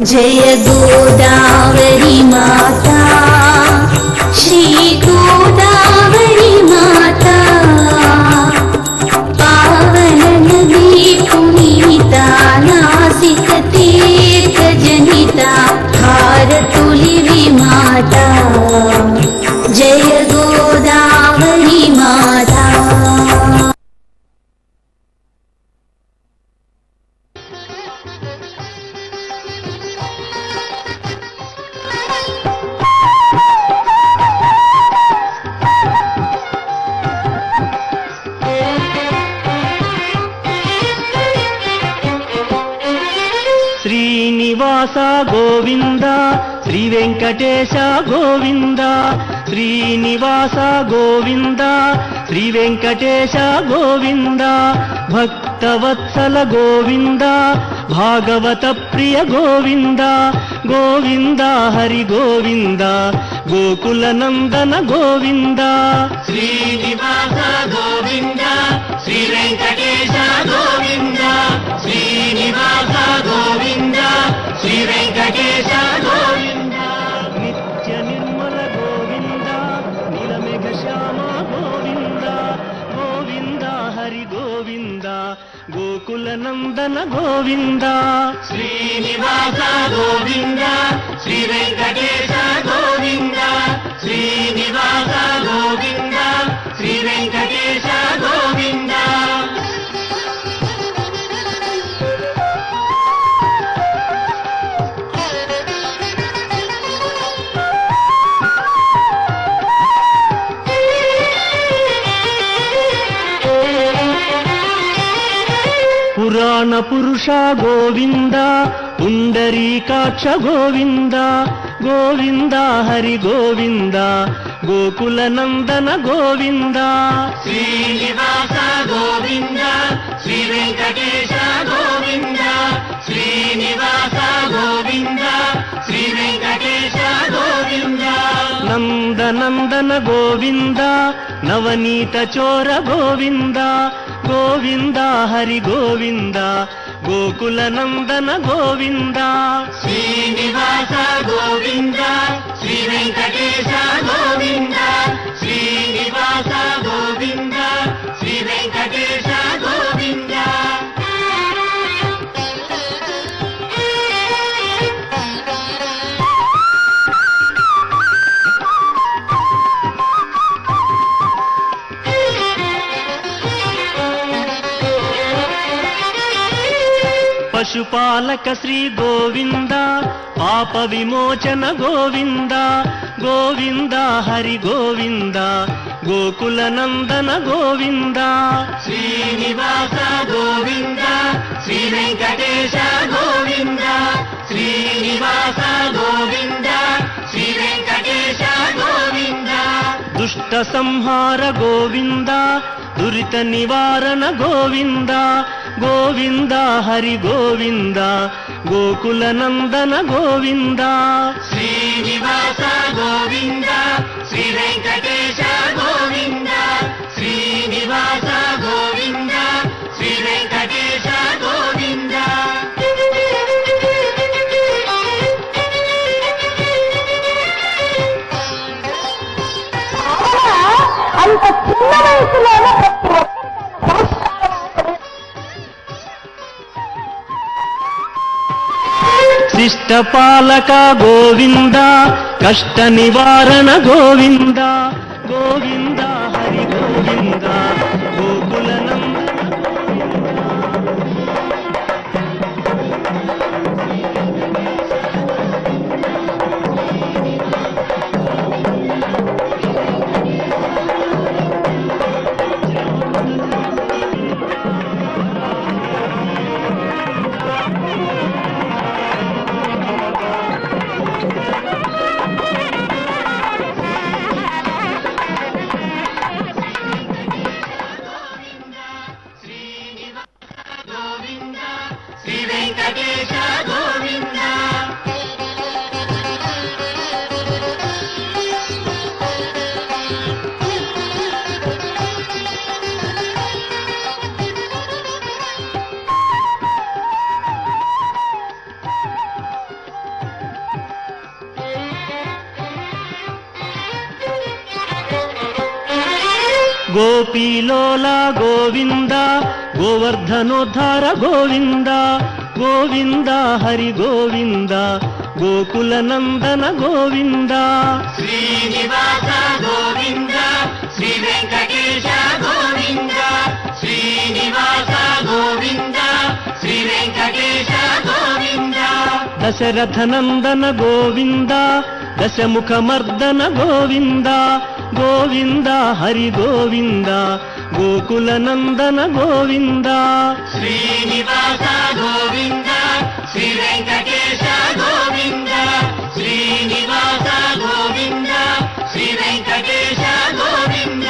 जय गोदावरी माता, श्री गोदावरी माता, पावन नदी पुनीता, नासिक तीर्थ जनिता, भारतुलिवि माता, जय गोदावरी माता। శ్రీనివాస గోవింద, శ్రీ వెంకటేశ గోవింద, శ్రీనివాస గోవింద, శ్రీ వెంకటేశ గోవింద, భక్తవత్సల గోవింద, భాగవత ప్రియ గోవింద, గోవింద హరి గోవింద, గోకుల నందన గోవింద. శ్రీనివాస గోవింద, శ్రీ వెంకటేశ గోవింద, శ్రీనివాస గోవింద, శ్రీ వెంకటేశ గోవింద, నిత్య నిర్మల గోవింద, నీలమేఘ శ్యామ గోవింద, గోవింద హరి గోవింద, గోకుల నందన గోవింద. శ్రీనివాస గోవింద, శ్రీ వెంకటేశ గోవింద, శ్రీనివాస గోవింద, శ్రీ వెంకటేశ గోవింద. పురాణ పురుష గోవింద, పుండరీకాక్ష గోవింద, గోవింద హరి గోవింద, గోకుల నందన గోవింద. శ్రీనివాస గోవింద, శ్రీ వెంకటేశ గోవింద, శ్రీనివాస గోవింద, శ్రీ వెంకటేశ గోవింద. నందనందన గోవింద, నవనీత చోర గోవింద, గోవింద హరి గోవింద, గోకుల నందన గోవింద. శ్రీనివాస గోవింద, శ్రీ వెంకటేశ గోవింద, శ్రీనివాస గోవింద, శ్రీ వెంకటేశ గోవింద. పశుపాలక శ్రీ గోవింద, పాప విమోచన గోవింద, గోవింద హరి గోవింద, గోకుల నందన గోవింద. శ్రీనివాస గోవింద, శ్రీ వెంకటేశ గోవింద, శ్రీనివాస గోవింద, శ్రీ వెంకటేశ గోవింద. దుష్ట సంహార గోవింద, దురిత నివారణ గోవింద, గోవింద హరి గోవింద, గోకుల నందన గోవింద. శ్రీనివాస గోవింద, శ్రీ వెంకటేశ గోవింద, శ్రీనివాస గోవింద, శ్రీ వెంకటేశ గోవింద. అంత చిన్న వయసులోనే శిష్టపాలక గోవింద, కష్ట నివారణ గోవింద, గోవింద హరి గోవింద, గోకుల నందన ಗೋಪೀಲೋಲ ಗೋವಿಂದ ಗೋವರ್ಧನೋದ್ಧಾರ ಗೋವಿಂದ ಗೋವಿಂದ ಹರಿ ಗೋವಿಂದ ಗೋಕುಲ ನಂದನ ಗೋವಿಂದ ಶ್ರೀನಿವಾಸ ಗೋವಿಂದ ಶ್ರೀ ವೆಂಕಟೇಶ ಗೋವಿಂದ ಶ್ರೀನಿವಾಸ ಗೋವಿಂದ ಶ್ರೀ ವೆಂಕಟೇಶ ಗೋವಿಂದ ದಶರಥ ನಂದನ ಗೋವಿಂದ ದಶಮುಖ ಮರ್ದನ ಗೋವಿಂದ ಗೋವಿಂದ ಹರಿ ಗೋವಿಂದ ಗೋಕುಲ ನಂದನ ಗೋವಿಂದ ಶ್ರೀನಿವಾಸ ಗೋವಿಂದ ಶ್ರೀ ವೆಂಕಟೇಶ ಗೋವಿಂದ ಶ್ರೀನಿವಾಸ ಗೋವಿಂದ ಶ್ರೀ ವೆಂಕಟೇಶ ಗೋವಿಂದ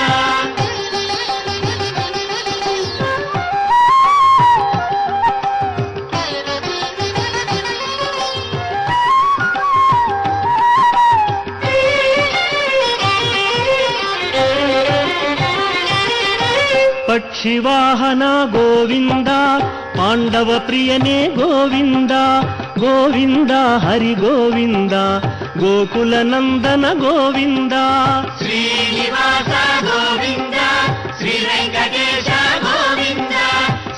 ಪಕ್ಷಿವಾಹನ ಗೋವಿಂದ ಪಾಂಡವ ಪ್ರಿಯನೇ ಗೋವಿಂದ ಗೋವಿಂದ ಹರಿ ಗೋವಿಂದ ಗೋಕುಲ ನಂದನ ಗೋವಿಂದ ಶ್ರೀನಿವಾಸ ಗೋವಿಂದ ಶ್ರೀ ವೆಂಕಟೇಶ ಗೋವಿಂದ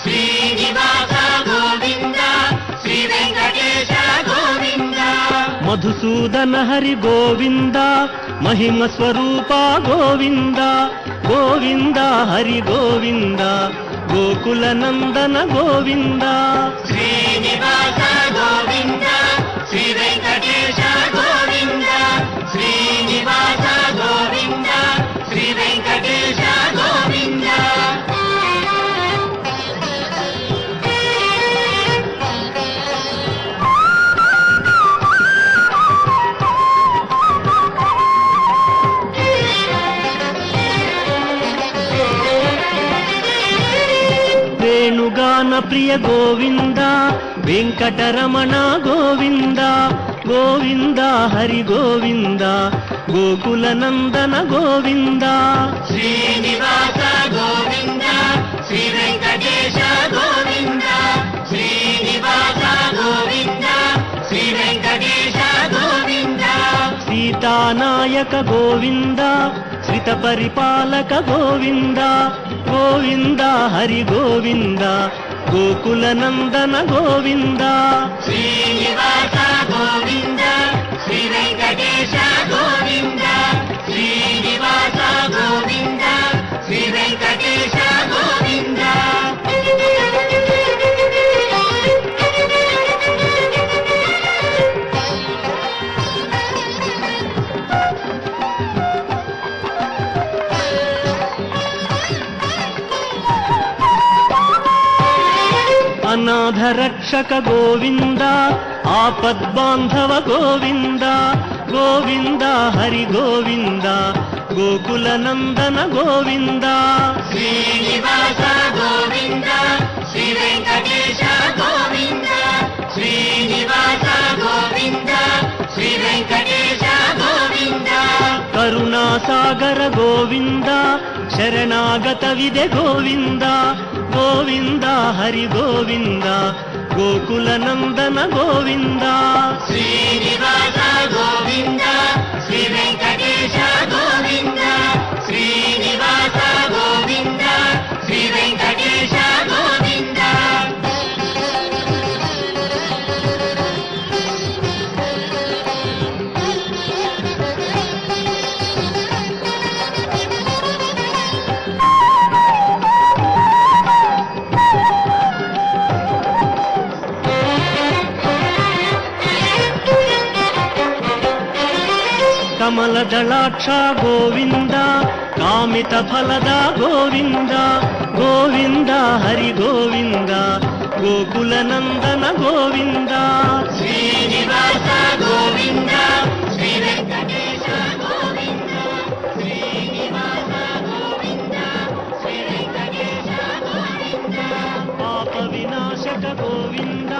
ಶ್ರೀನಿವಾಸ ಗೋವಿಂದ ಶ್ರೀ ವೆಂಕಟೇಶ ಗೋವಿಂದ ಮಧುಸೂದನ ಹರಿ ಗೋವಿಂದ ಮಹಿಮ ಸ್ವರೂಪ ಗೋವಿಂದ ಗೋವಿಂದ ಹರಿ ಗೋವಿಂದ ಗೋಕುಲ ನಂದನ ಗೋವಿಂದ ಶ್ರೀನಿವಾಸ ಗೋವಿಂದ ಶ್ರೀ ವೆಂಕಟೇಶ ಗೋವಿಂದ ಶ್ರೀನಿವಾಸ ಗೋವಿಂದ ಶ್ರೀ ವೆಂಕಟೇಶ ಗೋವಿಂದ ವೇಣುಗಾನ ಪ್ರಿಯ ಗೋವಿಂದ ವೆಂಕಟರಮಣ ಗೋವಿಂದ ಗೋವಿಂದ ಹರಿ ಗೋವಿಂದ ಗೋಕುಲ ನಂದನ ಗೋವಿಂದ ಶ್ರೀನಿವಾಸ ಗೋವಿಂದ ಶ್ರೀ ವೆಂಕಟೇಶ ಗೋವಿಂದ ಶ್ರೀನಿವಾಸ ಗೋವಿಂದ ಶ್ರೀ ವೆಂಕಟೇಶ ಗೋವಿಂದ ಸೀತಾನಾಯಕ ಗೋವಿಂದ ಶ್ರಿತ ಪರಿಪಾಲಕ ಗೋವಿಂದ ಗೋವಿಂದ ಹರಿ ಗೋವಿಂದ ಗೋಕುಲ ನಂದನ ಗೋವಿಂದ ಶ್ರೀನಿವಾಸ ಗೋವಿಂದ ಶ್ರೀ ವೆಂಕಟೇಶ ಗೋವಿಂದ ಶ್ರೀನಿವಾಸ ಗೋವಿಂದ ಶ್ರೀ ವೆಂಕಟೇಶ ಗೋವಿಂದ ಅನಾಥ ರಕ್ಷಕ ಗೋವಿಂದ ಆಪದ್ಬಾಂಧವ ಗೋವಿಂದ ಗೋವಿಂದ ಹರಿ ಗೋವಿಂದ ಗೋಕುಲ ನಂದನ ಗೋವಿಂದ ಶ್ರೀನಿವಾಸ ಗೋವಿಂದ ಶ್ರೀ ವೆಂಕಟೇಶ ಗೋವಿಂದ ಶ್ರೀನಿವಾಸ ಗೋವಿಂದ ಶ್ರೀ ವೆಂಕಟೇಶ ಗೋವಿಂದ ಕರುಣಾಸಾಗರ ಗೋವಿಂದ ಶರಣಾಗತವಿದೆ ಗೋವಿಂದ ಗೋವಿಂದ ಹರಿ ಗೋವಿಂದ ಗೋಕುಲ ನಂದನ ಗೋವಿಂದ ಶ್ರೀನಿವಾಸ ಗೋವಿಂದ ಶ್ರೀ ವೆಂಕಟೇಶ ಗೋವಿಂದ ಶ್ರೀನಿವಾಸ ಗೋವಿಂದ ಶ್ರೀ ವೆಂಕಟೇಶ ಗೋವಿಂದ ಕಮಲದಳಾಕ್ಷ ಗೋವಿಂದ ಕಾಮಿತ ಫಲದ ಗೋವಿಂದ ಗೋವಿಂದ ಹರಿ ಗೋವಿಂದ ಗೋಕುಲ ನಂದನ ಗೋವಿಂದ ಶ್ರೀನಿವಾಸ ಗೋವಿಂದ ಶ್ರೀ ವೆಂಕಟೇಶ ಗೋವಿಂದ ಶ್ರೀನಿವಾಸ ಗೋವಿಂದ ಶ್ರೀ ವೆಂಕಟೇಶ ಗೋವಿಂದ ಪಾಪ ವಿನಾಶಕ ಗೋವಿಂದ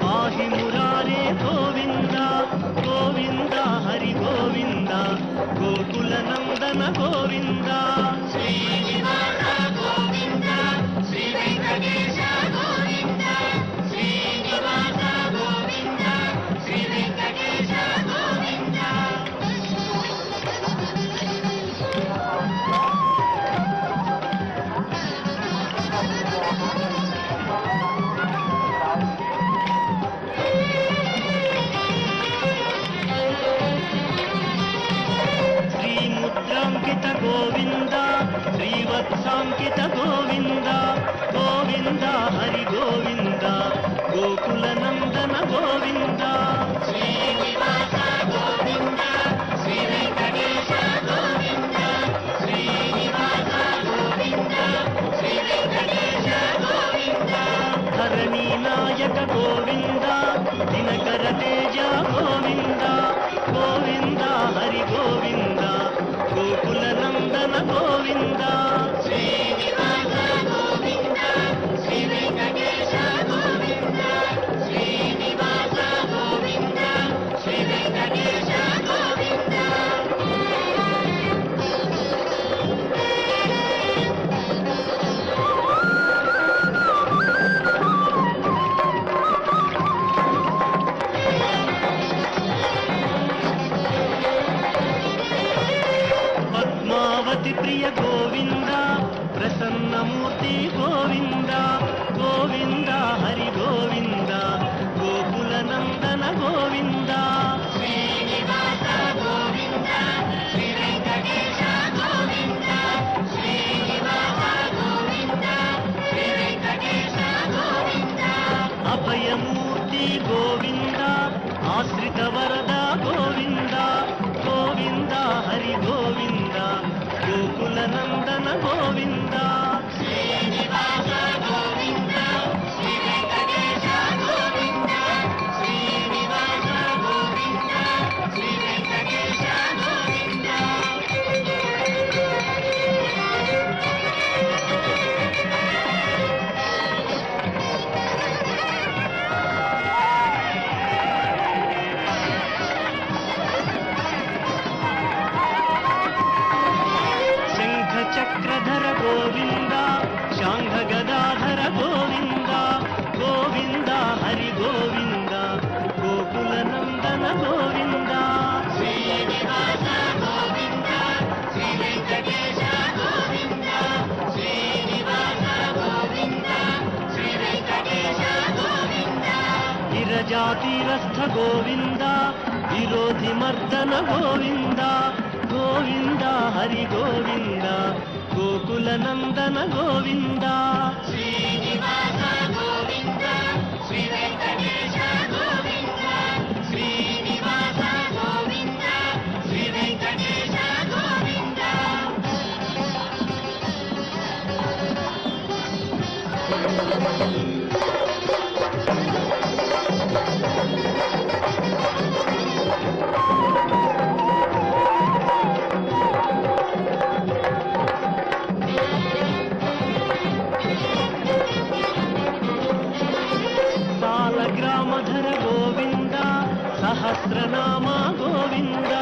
ಪಾಹಿ ಮುರಾರೇ ಗೋವಿಂದ ಗೋವಿಂದ ಹರಿ ಗೋವಿಂದ ಗೋಕುಲ ನಂದನ ಗೋವಿಂದ ಶ್ರೀನಿವಾಸ ಗೋವಿಂದ ಶ್ರೀ ವೆಂಕಟೇಶ ಗೋವಿಂದ ಶ್ರೀನಿವಾಸ ಗೋವಿಂದ ಶ್ರೀ ವೆಂಕಟೇಶ ಗೋವಿಂದ ಗೋವಿಂದ ಶ್ರೀವತ್ಸಾಂಕಿತ ಗೋವಿಂದ ಗೋವಿಂದ ಹರಿ ಗೋವಿಂದ ಗೋಕುಲ ನಂದನ ಗೋವಿಂದ ಶ್ರೀನಿವಾಸ ಗೋವಿಂದ ಶ್ರೀ ವೆಂಕಟೇಶ ಗೋವಿಂದ ಶ್ರೀನಿವಾಸ ಗೋವಿಂದ ಶ್ರೀ ವೆಂಕಟೇಶ ಗೋವಿಂದ ಧರಣಿ ನಾಯಕ ಗೋವಿಂದ ದಿನಕರ ತೇಜ ಗೋವಿಂದ ಗೋವಿಂದ ಹರಿ ಗೋವಿಂದ ಗೋಕುಲ ನಂದನ ಗೋವಿಂದ ಶ್ರೀನಿವಾಸ ಗೋವಿಂದ ಶ್ರೀ ವೆಂಕಟೇಶ ಗೋವಿಂದ ಶ್ರೀನಿವಾಸ ಗೋವಿಂದ ಶ್ರೀ ವೆಂಕಟೇಶ ಗೋವಿಂದ ಪದ್ಮಾವತಿ ಪ್ರಿಯ ಗೋವಿಂದ ಪ್ರಸನ್ನ ಮೂರ್ತಿ ಗೋವಿಂದ ಗೋವಿಂದ ಹರಿ ಗೋವಿಂದ ಗೋಕುಲ ನಂದನ ಗೋವಿಂದ ಶ್ರೀನಿವಾಸ ಗೋವಿಂದ ಶ್ರೀ ವೆಂಕಟೇಶ ಗೋವಿಂದ ಶ್ರೀನಿವಾಸ ಗೋವಿಂದ ಶ್ರೀ ವೆಂಕಟೇಶ ಗೋವಿಂದ ಅಭಯ ಮೂರ್ತಿ ಗೋವಿಂದ ಆಶ್ರಿತ ವರದ ಗೋವಿಂದ ಗೋವಿಂದ ಹರಿ ಗೋವಿಂದ ಗೋಕುಲ ನಂದನ ಗೋವಿಂದ ಶ್ರೀನಿವಾಸ ಗೋವಿಂದ ಶ್ರೀ ವೆಂಕಟೇಶ ಗೋವಿಂದ ಶ್ರೀನಿವಾಸ ಗೋವಿಂದ ಶ್ರೀ ವೆಂಕಟೇಶ ಗೋವಿಂದ ಶಂಖ ಚಕ್ರಧರ ಗೋವಿಂದ ಶಾಂಘ ಗದಾಧರ ಗೋವಿಂದ ಗೋವಿಂದ ಹರಿ ಗೋವಿಂದ ಗೋಕುಲ ನಂದನ ಗೋವಿಂದ ಶ್ರೀನಿವಾಸ ಗೋವಿಂದ ಶ್ರೀ ವೆಂಕಟೇಶ ಗೋವಿಂದ ಶ್ರೀನಿವಾಸ ಗೋವಿಂದ ಶ್ರೀ ವೆಂಕಟೇಶ ಗೋವಿಂದ ಗಿರಜಾತೀರಸ್ಥ ಗೋವಿಂದ ವಿರೋಧಿ ಮರ್ದನ ಗೋವಿಂದ ಗೋವಿಂದ ಹರಿ ಗೋವಿಂದ ಗೋಕುಲ ನಂದನ ಗೋವಿಂದ ಶ್ರೀನಿವಾಸ ಗೋವಿಂದ ಶ್ರೀ ವೆಂಕಟೇಶ ಗೋವಿಂದ ಶ್ರೀನಿವಾಸ ಗೋವಿಂದ ಶ್ರೀ ವೆಂಕಟೇಶ ಗೋವಿಂದ ಸಾಲಗ್ರಾಮಧರ ಗೋವಿಂದ ಸಹಸ್ರನಾಮ ಗೋವಿಂದ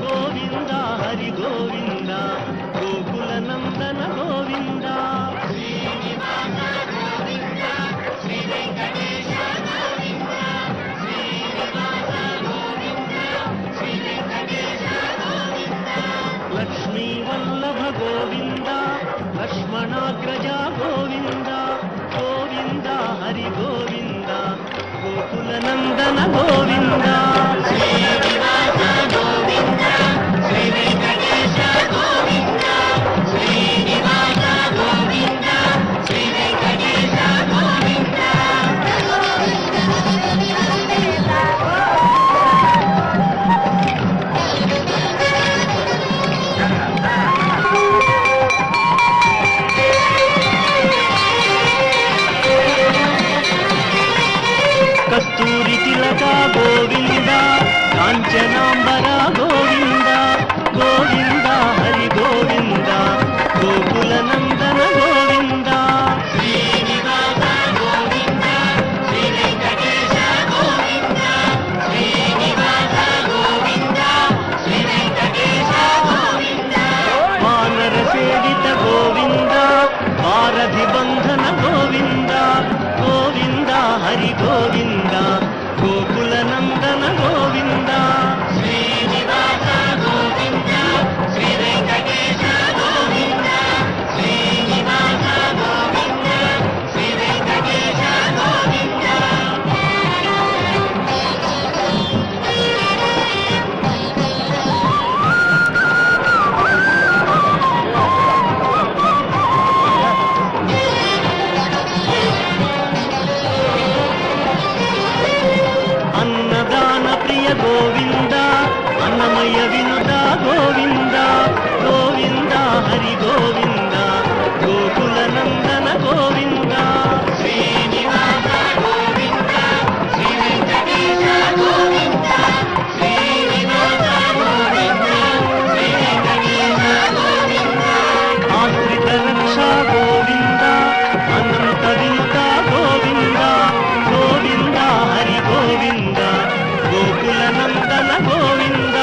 ಗೋವಿಂದ ಹರಿ ಗೋವಿಂದ ಗೋಕುಲ ನಂದನ ಗೋವಿಂದ ಶ್ರೀನಿವಾಸ ಗೋವಿಂದ ಶ್ರೀ ವೆಂಕಟೇಶ ಗೋವಿಂದ ಶ್ರೀನಿವಾಸ ಗೋವಿಂದ ಶ್ರೀ ವೆಂಕಟೇಶ ಗೋವಿಂದ ಲಕ್ಷ್ಮೀ ವಲ್ಲಭ ಗೋವಿಂದ ಲಕ್ಷ್ಮಣಾಗ್ರಜ ಗೋವಿಂದ ಗೋವಿಂದ ಹರಿ ಗೋವಿಂದ ಗೋಕುಲ ನಂದನ ಗೋವಿಂದ ಶ್ರೀನಿವಾಸ ಗೋವಿಂದ ಶ್ರೀ ವೆಂಕಟೇಶ ಗೋವಿಂದ ಶ್ರೀನಿವಾಸ ಗೋವಿಂದ ಶ್ರೀ ವೆಂಕಟೇಶ ಗೋವಿಂದ ಕಸ್ತೂರಿ ತಿಲಕ ಗೋವಿಂದ గోవింద గోకుల నందన గోవింద శ్రీనివాస గోవింద శ్రీ వెంకటేశ గోవింద శ్రీనివాస గోవింద శ్రీ వెంకటేశ గోవింద ఆశ్రిత రక్ష గోవింద అనంత వింత గోవింద గోవింద హరి గోవింద గోకుల నందన గోవింద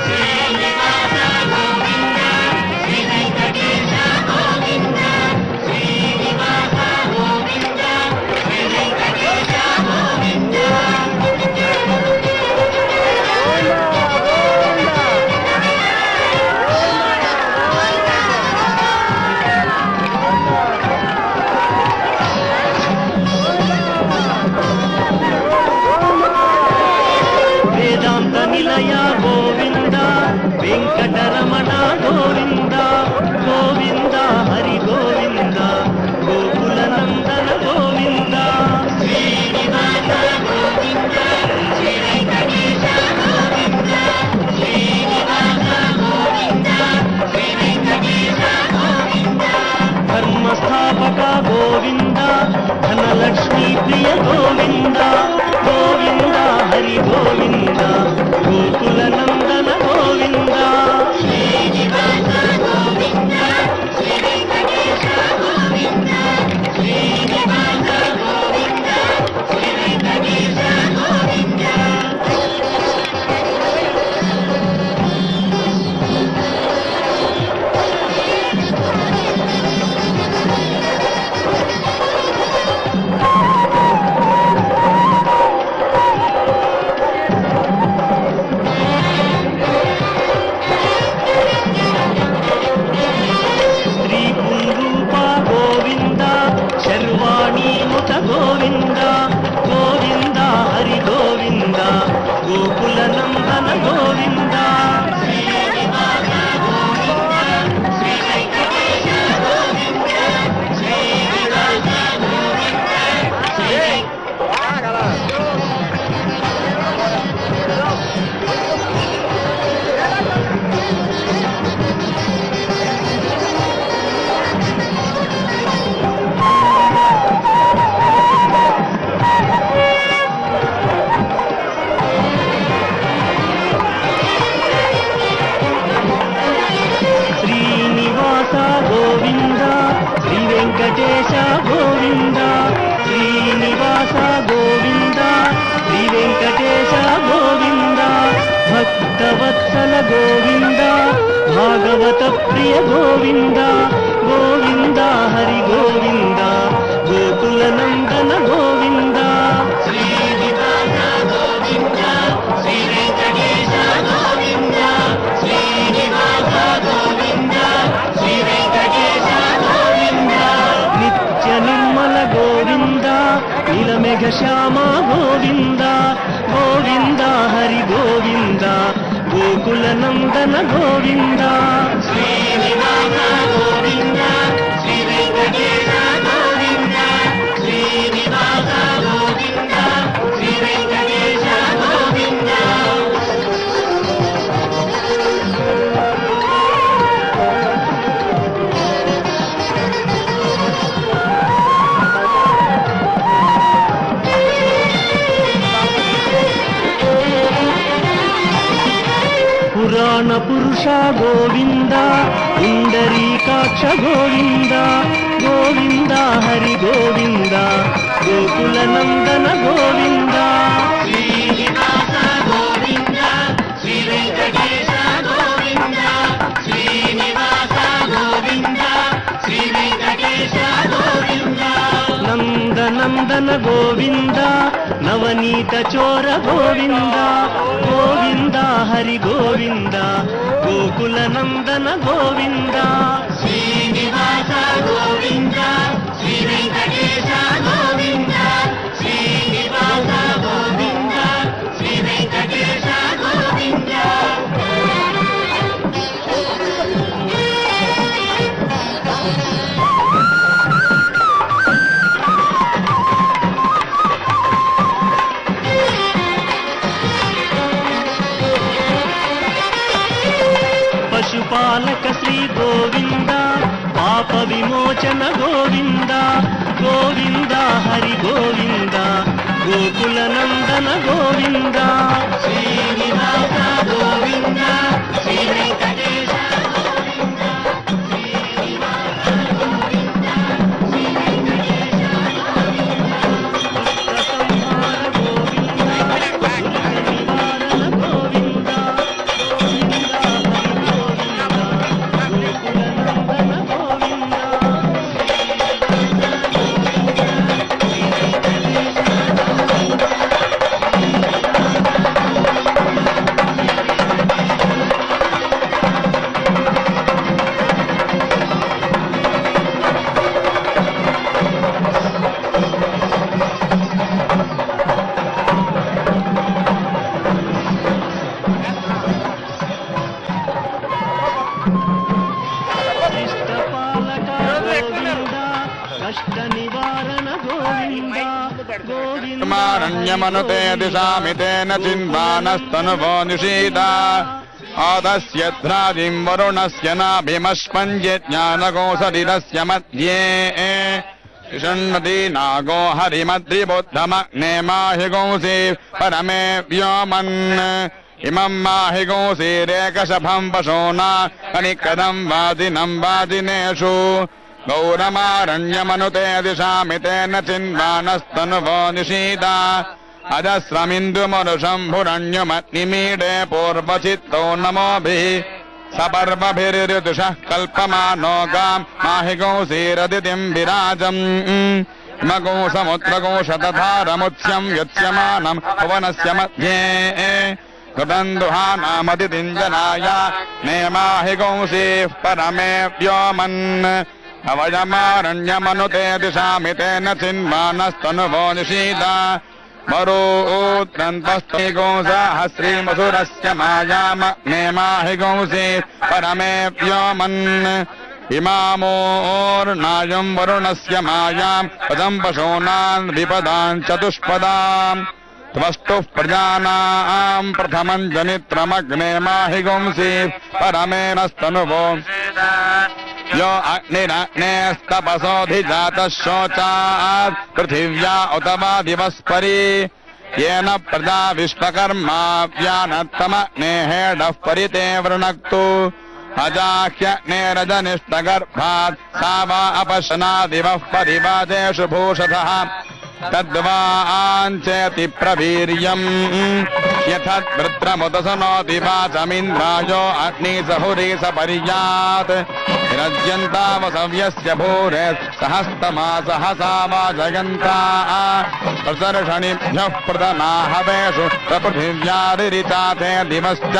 శ్రీనివాస గోవింద శ్రీ వెంకటేశ గోవింద శ్రీనివాస గోవింద శ్రీ వెంకటేశ గోవింద వేదాంత నిలయ గోవింద వెంకటరమణ గోవింద గోవింద హరి గోవింద గోకుల నందన గోవింద శ్రీనివాస గోవింద శ్రీ వెంకటేశ గోవింద శ్రీనివాస గోవింద శ్రీ వెంకటేశ గోవింద ధర్మస్థాపక గోవింద ధనలక్ష్మీ ప్రియ గోవింద గోవింద హరి గోవింద గోకుల నందన గోవింద శ్రీనివాస గోవింద శ్రీ వెంకటేశ గోవింద శ్రీనివాస గోవింద శ్రీ వెంకటేశ గోవింద శ్రీ పుంరూప గోవింద శర్వాణి ముత గోవింద గోవింద హరి గోవింద గోకుల నందన గోవింద శ్రీనివాస గోవింద శ్రీ వెంకటేశ గోవింద శ్రీనివాస గోవింద శ్రీ శ్రీనివాస గోవింద శ్రీ వెంకటేశ గోవింద శ్రీనివాస గోవింద శ్రీ వెంకటేశ గోవింద భక్తవత్సల గోవింద భాగవత ప్రియ గోవింద గోవింద హరి గోవింద గోకుల నందన గోవింద శ్రీనివాస గోవింద శ్రీ వెంకటేశ గోవింద శ్రీనివాస గోవింద శ్రీ వెంకటేశ గోవింద నిత్య నిర్మల గోవింద నీలమేఘ శ్యామ గోవింద గోవింద హరి గోవింద గోకుల నందన గోవింద శ్రీనివాస గోవింద శ్రీ వెంకటేశ గోవింద శ్రీనివాస గోవింద శ్రీ వెంకటేశ గోవింద పురాణ పురుష గోవింద ఇందరీకాక్ష గోవింద గోవింద హరి గోవింద గోకుల నందన గోవింద శ్రీనివాస గోవింద శ్రీ వెంకటేశ గోవింద శ్రీనివాస గోవింద శ్రీ వెంకటేశ గోవింద నందనందన గోవింద నవనీత చోర గోవింద గోవింద హరి గోవింద గోకుల నందన గోవింద శ్రీనివాస గోవింద శ్రీ వెంకటేశ గోవింద శ్రీనివాస గోవింద శ్రీ వెంకటేశ గోవింద పశుపాలక శ్రీ గోవింద విమోచన గోవింద గోవింద హరి గోవింద గోకుల నందన గోవింద శ్రీనివాస గోవింద శ్రీ వెంకటేశ ण्यमनुते दिशामितेन चिन्वानस्तनुभो निषीदा आदस्यध्रादिं वरुणस्य नाभिमस्पञ्ज्ञानगोसरिरस्य मध्ये षण्णति नागो हरिमद्रिबुद्धमग्ने माहि गोंसि परमे व्योमन् इमं माहि गोंसीरेकशभं पशूना कनिकदं वाजिनं वाजिनेषु गौरमारण्यमनुते दिशामितेन चिन्वानस्तनुभो निषीदा अजस्रमिन्दुमनुशम्भुरण्यमग्निमीडे पूर्वचित्तो नमोभिः सपर्वभिरिऋतुषः कल्पमानो गाम् माहि गोंसीरदितिम् विराजम् हिमगोसमुद्रगोशतधारमुत्स्यम् यत्स्यमानम् भुवनस्य मध्ये कृतन्दुहानामदितिञ्जनाय नेमाहि गोंसीः परमे व्योमन् अवयमारण्यमनुते दिशामितेन चिन्वानस्तनुभो निषीदा मरोत्रन्त्वस्ते गोंसाहस्रीमसुरस्य मायामग्ने माहि गोंसि परमे व्योमन् इमामोर्नायम् वरुणस्य मायाम् पदम् पशूनान् विपदाम् चतुष्पदाम् त्वष्टुः प्रजानाम् प्रथमम् जनित्रमग्ने माहि गोंसि परमेणस्तनुभो यो अग्निरग्नेस्तपसोऽधिजातः शोचात् पृथिव्या उत वा दिवस्परि येन प्रजा विश्वकर्मा व्यानत्तमग्नेहेडः परिते वृणक्तु अजाह्यग्नेरजनिष्ठगर्भात् सा वा अपशनादिवः परिवादेषु भूषथः तद्वाञ्चेति प्रवीर्यम् यथद्वृत्रमुदसनोति वाचमिन्द्रायो अग्निसहुरी सपर्यात् विरज्यन्तावसव्यस्य भूरे सहस्तमासहसा वाजयन्ता प्रसर्षणिभ्यः प्रतनाहवेषु प्रपृथिव्यारिरिताथे दिवश्च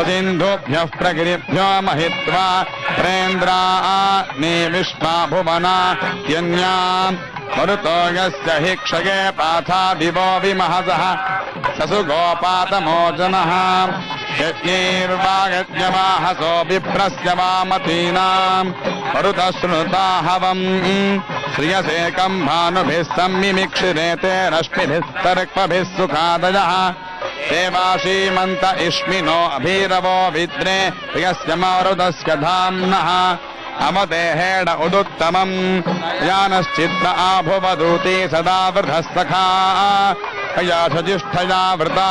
सिन्धुभ्यः प्रगिरिभ्यो महित्वा प्रेन्द्राग्ने विश्वा भुवना यन्याम् मरुतो यस्य हि क्षये पाथा दिवो विमहसः ससु गोपातमोजनः यज्ञैर्वागज्ञवाहसो विप्रस्य वामतीनाम् मरुतः शृणुता हवम् श्रियसेकम् भानुभिः सम्मिमिक्षिरेते रश्मिभिः तर्क्मभिः सुखादयः देवाशीमन्त इष्मिनो अभीरवो विद्रे प्रियस्य मारुतस्य धाम्नः अमदेहेण उदुत्तमम् यानश्चित्र आभुवदूति सदा वृधः सखा ययाशजिष्ठया वृता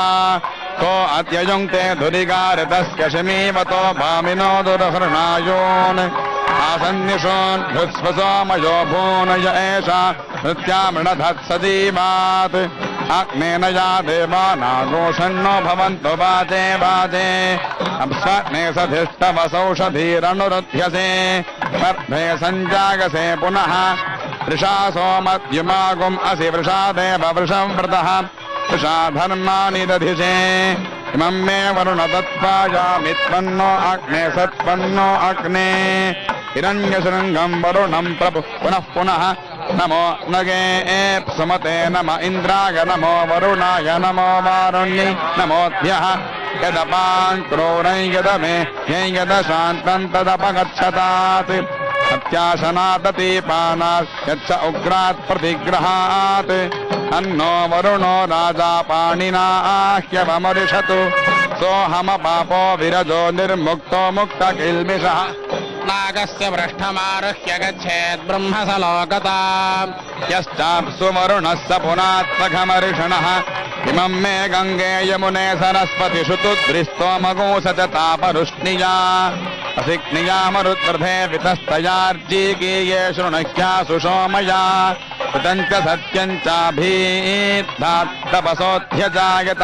को अत्ययुङ्क्ते धुरिगारितस्य शिमीवतो भामिनो दुर्हृणायोन् आसन्निषोन् हृत्स्वसोमयो भूनय एषा नृत्यामृणधत्सजीवात् अग्नेन या देवानागोषन्नो भवन्तु वाजे वाजे अप्स्वग्ने सधिष्ठवसौषधीरनुरुध्यसे गर्भे सञ्जागसे पुनः वृषा सोमद्युमागुम् असि वृषादेव वृषं व्रतः वृषा धर्माणि दधिषे इमं मे वरुण तत्त्वायामि त्वन्नो अग्ने सत्त्वन्नो अग्ने हिरण्यशृङ्गम् वरुणम् प्रभु पुनः पुनः नमो नगे सुमते नम इन्द्राय नमो वरुणाय नमो वारुण्यै नमोऽभ्यः यदपान् क्रूरै यदमे यदशान्तम् तदपगच्छतात् अत्याशनादतीपानात् यच्च उग्रात् प्रतिग्रहात् अन्नो वरुणो राजा पाणिना ह्यवमरिषतु सोऽहमपापो विरजो निर्मुक्तो मुक्तकिल्बिषः नागस्य पृष्ठमारुह्य गच्छेत् ब्रह्मसलोकता यश्चाप्सु वरुणः स पुनात्मघमर्षणः इमं मे गङ्गे यमुने सरस्वतिषु तुद्रिस्तोमगो स च तापरुष्णिया असिक्निया मरुद्वृधे वितस्तयार्जीकीये शृणुह्यासु सोमया कृतं च सत्यं चाभीद्धात्तपसोऽध्यजायत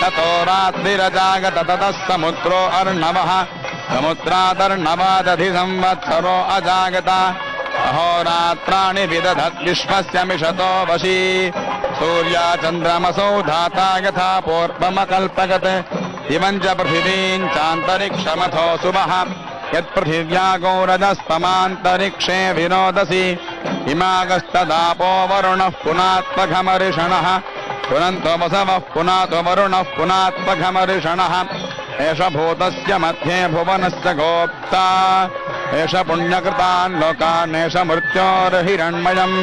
ततो रात्रिरजागत ततः समुद्रो अर्णवः समुद्रादर्णवादधि संवत्सरो अजागत अहोरात्राणि विदधत् विश्वस्य मिषतो वशी सूर्या चन्द्रमसौ धाता यथा पूर्वमकल्पगत् इमं च पृथिवीं चान्तरिक्षमथो सुमः यत्पृथिव्या गौरजस्तमान्तरिक्षे विनोदसि इमागस्तदापो वरुणः पुनात्मघमर्षणः पुनन्तो वसवः पुनातो वरुणः पुनात्मघमर्षणः एष भूतस्य मध्ये भुवनस्य गोप्ता एष पुण्यकृतान् लोकान् एष मृत्योर्हिरण्मयम्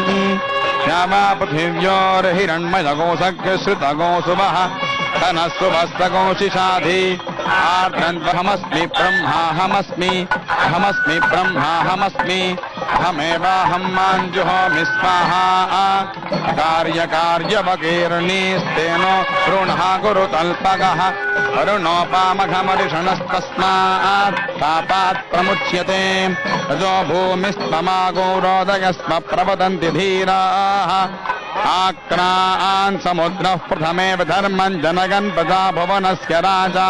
श्यामा पृथिव्योर्हिरण्मयगोसग्श्रुतगोसुवः तनः सुभस्तगोशिषाधि आर्द्रन्त्वहमस्मि ब्रह्माहमस्मि अहमस्मि ब्रह्माहमस्मि अहमेवाहं माञ्जुहोमि स्वाहा कार्यकार्यवकीर्णीस्तेनो ऋणः गुरुतल्पगः अरुणोपामघमर्षणस्तस्मात् पापात् प्रमुच्यते रजो भूमिस्तमागो रोदयस्म प्रवदन्ति धीराः आक्रान् समुद्रः प्रथमेव धर्मं जनगन् प्रजा भुवनस्य राजा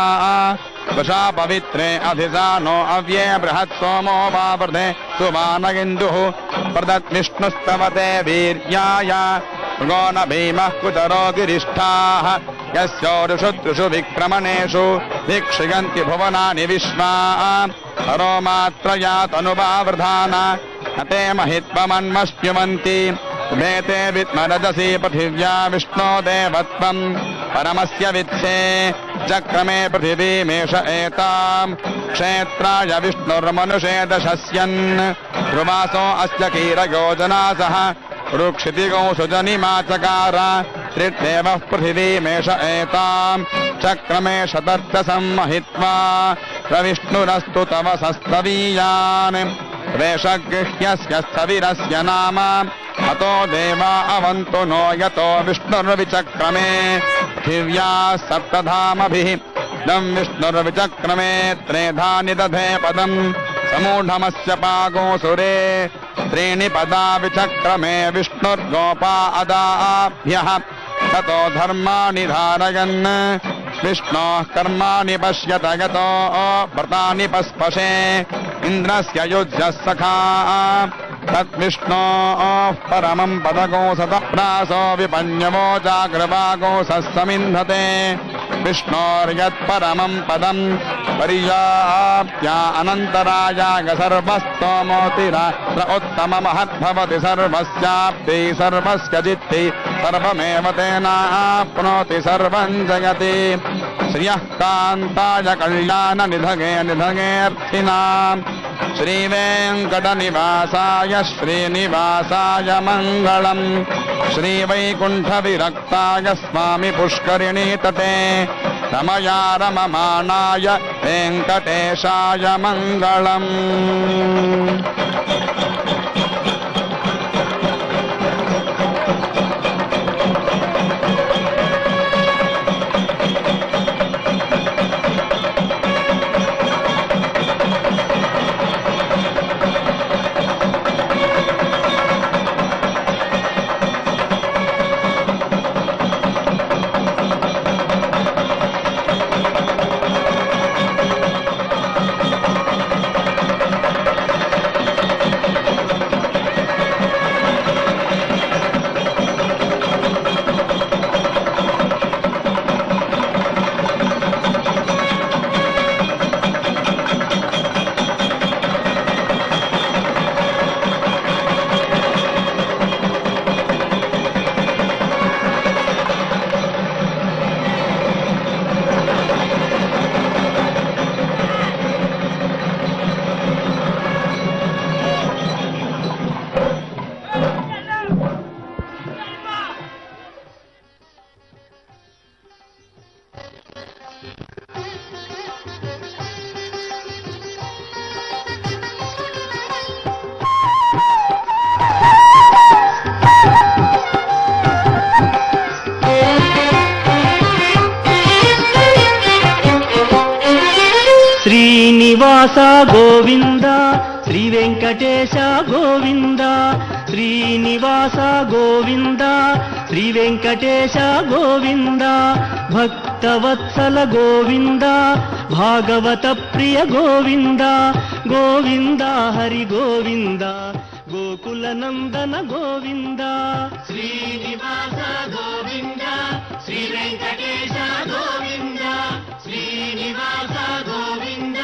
वृषा पवित्रे अधिसानो अव्ये बृहत् सोमो वावृधे सुमानगिन्दुः प्रदद्विष्णुस्तवते वीर्याय मृगो न भीमः कुचरो गिरिष्ठाः यस्योरुषु त्रिषु विक्रमणेषु वीक्षयन्ति भुवनानि विश्वा हरो मात्रया तनुवावृधाना हते महित्वमन्मश्नुवन्ति भेते विद्मरजसि पृथिव्या विष्णो देवत्वम् परमस्य वित्से चक्रमे पृथिवीमेष एताम् क्षेत्राय विष्णुर्मनुषे दशस्यन् ध्रुवासो अस्य कीरयोजनासः रुक्षितिगो सुजनिमाचकार त्रिदेवः पृथिवीमेष एताम् चक्रमे शतर्चसंमहित्वा प्रविष्णुरस्तु तव सस्तवीयान् वेषगृह्यस्य स्थविरस्य नाम अतो देवा अवन्तु नो यतो विष्णुर्विचक्रमे पृथिव्या सप्तधामभिः दं विष्णुर्विचक्रमे त्रेधानि दधे पदम् समूढमस्य पागोऽसुरे त्रीणि पदा विचक्रमे विष्णुर्गोपा अदाभ्यः ततो धर्माणि धारयन् विष्णोः कर्माणि पश्यत यतो व्रतानि पस्पशे इन्द्रस्य युज्यः सखा तद्विष्णोः परमम् पदगोसतप्रासो विपन्यवो जागृवागोसः समिन्धते विष्णोर्यत्परमम् पदम् पर्याप्त्या अनन्तरायाग सर्वस्तोमोतिरात्र उत्तममहद्भवति सर्वस्याप्ति सर्वस्य चित्ति सर्वमेव तेनाप्नोति सर्वम् जगति श्रियः कान्ताय कल्याणनिधगे निधगेऽर्थिनाम् श्रीवेङ्कटनिवासाय श्रीनिवासाय मङ्गलम् श्रीवैकुण्ठविरक्ताय स्वामि पुष्करिणीतटे रमया रममाणाय वेङ्कटेशाय मङ्गलम्। శ్రీనివాస గోవింద శ్రీ వెంకటేశ గోవింద శ్రీనివాస గోవింద శ్రీ వెంకటేశ గోవింద భక్తవత్సల గోవింద భాగవత ప్రియ గోవింద గోవింద హరి గోవింద గోకుల నందన గోవింద శ్రీనివాస గోవింద శ్రీ వెంకటేశ గోవింద శ్రీనివాస గోవింద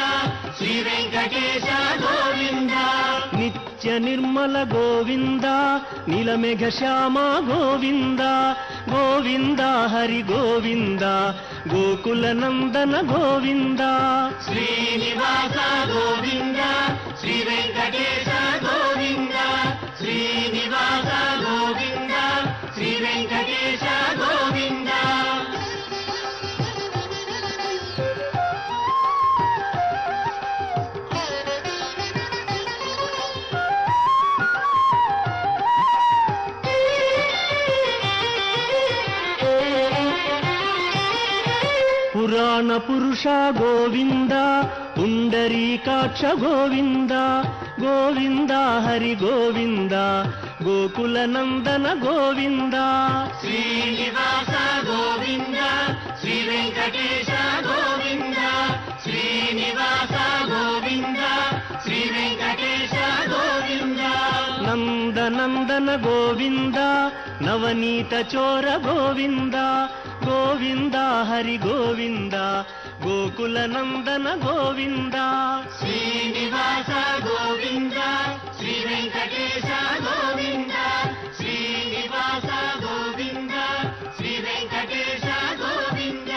శ్రీ వెంకటేశ గోవింద నిత్య నిర్మల గోవింద నీలమేఘ శ్యామ గోవింద గోవింద హరి గోవింద గోకుల నందన గోవింద శ్రీనివాస గోవింద శ్రీ వెంకటేశ గోవింద శ్రీనివాస గోవింద శ్రీ వెంకటేశ గోవింద పురాణ పురుష గోవింద పుండరీకాక్ష గోవింద గోవింద హరి గోవింద గోకుల నందన గోవింద శ్రీనివాస గోవింద శ్రీ వెంకటేశ గోవింద శ్రీనివాస గోవింద శ్రీ వెంకటేశ గోవింద నందనందన గోవింద నవనీత చోర గోవింద గోవింద హరి గోవింద గోకుల నందన గోవింద శ్రీనివాస గోవింద శ్రీ వెంకటేశ గోవింద శ్రీనివాస గోవింద శ్రీ వెంకటేశ గోవింద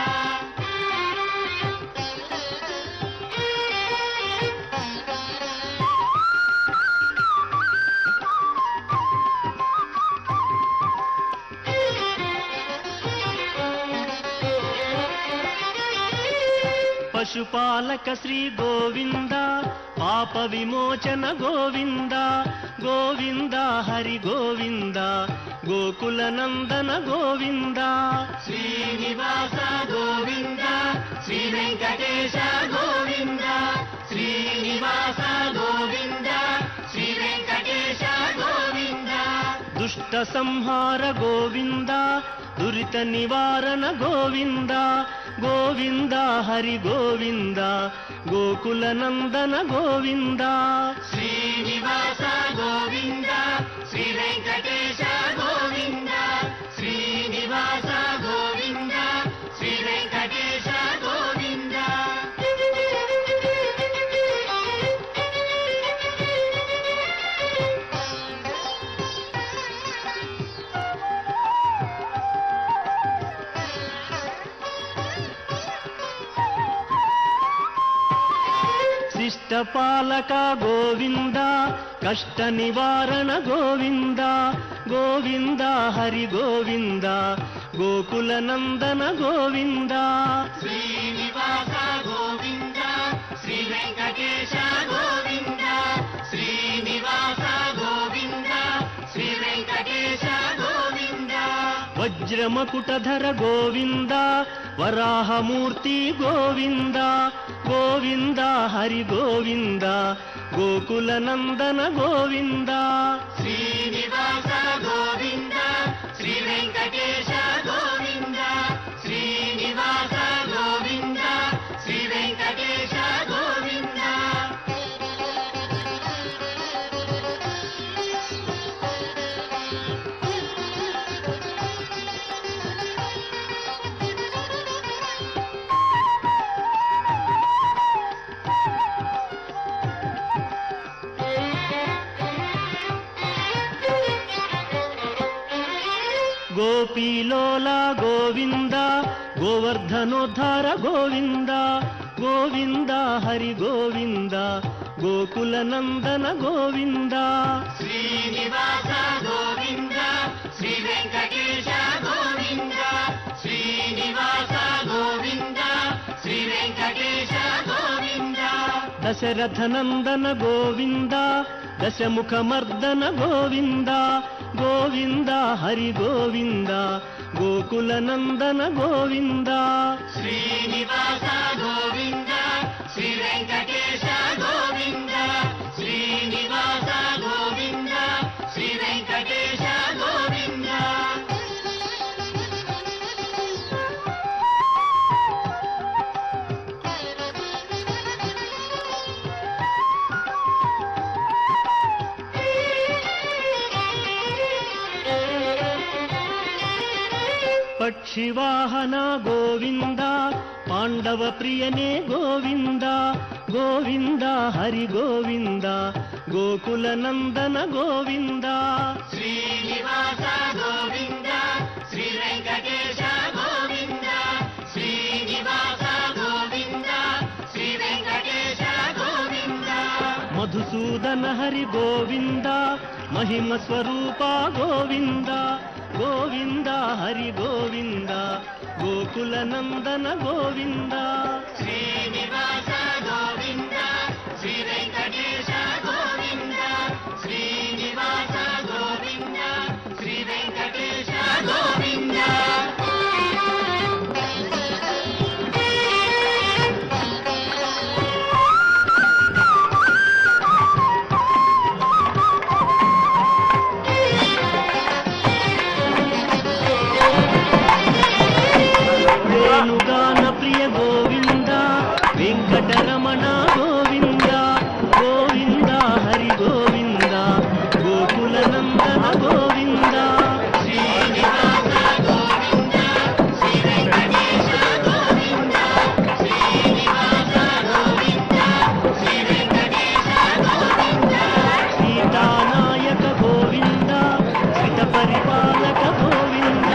పశుపాలక శ్రీ గోవింద పాప విమోచన గోవింద గోవింద హరి గోవింద గోకుల నందన గోవింద శ్రీనివాస గోవింద శ్రీ వెంకటేశ గోవింద శ్రీనివాస గోవింద శ్రీ వెంకటేశ గోవింద దుష్ట సంహార గోవింద దురిత నివారణ గోవింద గోవింద హరి గోవింద గోకుల నందన గోవింద శ్రీనివాస గోవింద శ్రీ వెంకటేశ గోవింద శ్రీనివాస గోవింద శ్రీ వెంకటేశ గోవింద శిష్టపాలక గోవింద కష్ట నివారణ గోవింద గోవింద హరి గోవింద గోకుల నందన గోవింద శ్రీనివాస గోవింద శ్రీ వెంకటేశ గోవింద శ్రీనివాస గోవింద శ్రీ వెంకటేశ గోవింద వజ్రమకుటధర గోవింద వరాహమూర్తి గోవింద గోవింద హరి గోవింద గోకుల నందన గోవింద శ్రీనివాస గోవింద శ్రీ వెంకటేశ గోవింద శ్రీనివాస గోవింద శ్రీ వెంకటేశ గోవింద గోపీలోల గోవింద గోవర్ధనోద్ధార గోవింద గోవింద హరి గోవింద గోకుల నందన గోవింద శ్రీనివాస గోవింద శ్రీ వెంకటేశ గోవింద శ్రీనివాస గోవింద శ్రీ వెంకటేశ గోవింద దశరథ నందన గోవింద దశముఖమర్దన గోవింద గోవింద హరి గోవింద గోకుల నందన గోవింద శ్రీనివాస గోవింద శ్రీ వెంకటేశ ಪಕ್ಷಿವಾಹನ ಗೋವಿಂದ ಪಾಂಡವ ಪ್ರಿಯನೇ ಗೋವಿಂದ ಗೋವಿಂದ ಹರಿ ಗೋವಿಂದ ಗೋಕುಲ ನಂದನ ಗೋವಿಂದ ಶ್ರೀನಿವಾಸ ಗೋವಿಂದ ಶ್ರೀ ವೆಂಕಟೇಶ ಗೋವಿಂದ ಶ್ರೀನಿವಾಸ ಗೋವಿಂದ ಶ್ರೀ ವೆಂಕಟೇಶ ಗೋವಿಂದ ಮಧುಸೂದನ ಹರಿ ಗೋವಿಂದ ಮಹಿಮ ಸ್ವರೂಪ ಗೋವಿಂದ ಗೋವಿಂದ ಹರಿ ಗೋವಿಂದ ಗೋಕುಲ ನಂದನ ಗೋವಿಂದ ಶ್ರೀನಿವಾಸ ಗೋವಿಂದ ಶ್ರೀ ವೆಂಕಟೇಶ ಗೋವಿಂದ ಶ್ರೀನಿವಾಸ ಗೋವಿಂದ ಶ್ರೀ ವೆಂಕಟೇಶ ಗೋವಿಂದ ವೇಣುಗಾನ ಪ್ರಿಯ ಗೋವಿಂದ ವೆಂಕಟರಮಣ ಗೋವಿಂದ ಗೋವಿಂದ ಹರಿ ಗೋವಿಂದ ಗೋಕುಲ ನಂದನ ಗೋವಿಂದ ಶ್ರೀನಿವಾಸ ಗೋವಿಂದ ಶ್ರೀ ವೆಂಕಟೇಶ ಗೋವಿಂದ ಶ್ರೀನಿವಾಸ ಗೋವಿಂದ ಶ್ರೀ ವೆಂಕಟೇಶ ಗೋವಿಂದ ಸೀತಾನಾಯಕ ಗೋವಿಂದ ಸಿತ ಪರಿಪಾಲಕ ಗೋವಿಂದ